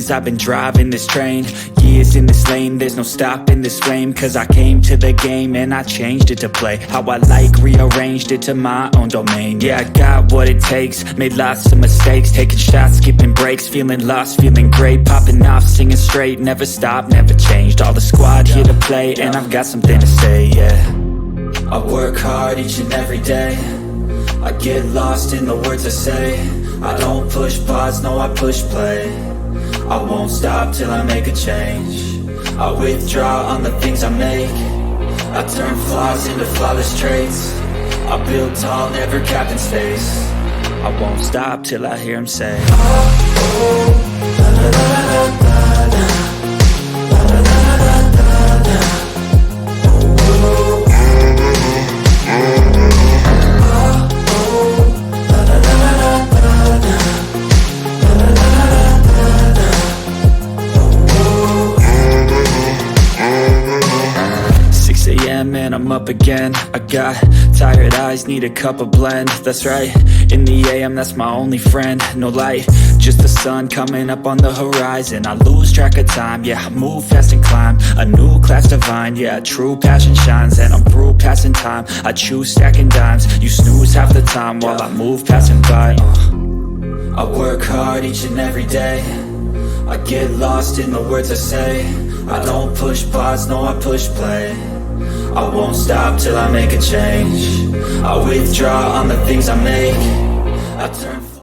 years I've been driving this train, years in this lane, there's no stopping this flame. Cause I came to the game and I changed it to play how I like, rearranged it to my own domain. Yeah, I got what it takes, made lots of mistakes, taking shots, skipping breaks, feeling lost, feeling great, popping off, singing straight, never stopped, never changed. All the squad here to play and I've got something to say, yeah. I work hard each and every day, I get lost in the words I say. I don't push pause, no I push play. I won't stop till I make a change. I withdraw on the things I make. I turn flaws into flawless traits. I build tall, never capped in space. I won't stop till I hear him say, oh, oh, la, la, la, la, la, la. And I'm up again. I got tired eyes, need a cup of blend. That's right, in the AM, that's my only friend. No light, just the sun coming up on the horizon. I lose track of time, yeah, I move fast and climb a new class divine, yeah, true passion shines. And I'm through passing time, I choose stacking dimes. You snooze half the time while I move passing by. I work hard each and every day, I get lost in the words I say. I don't push pause, no I push play. I won't stop till I make a change. I withdraw on the things I make. I turn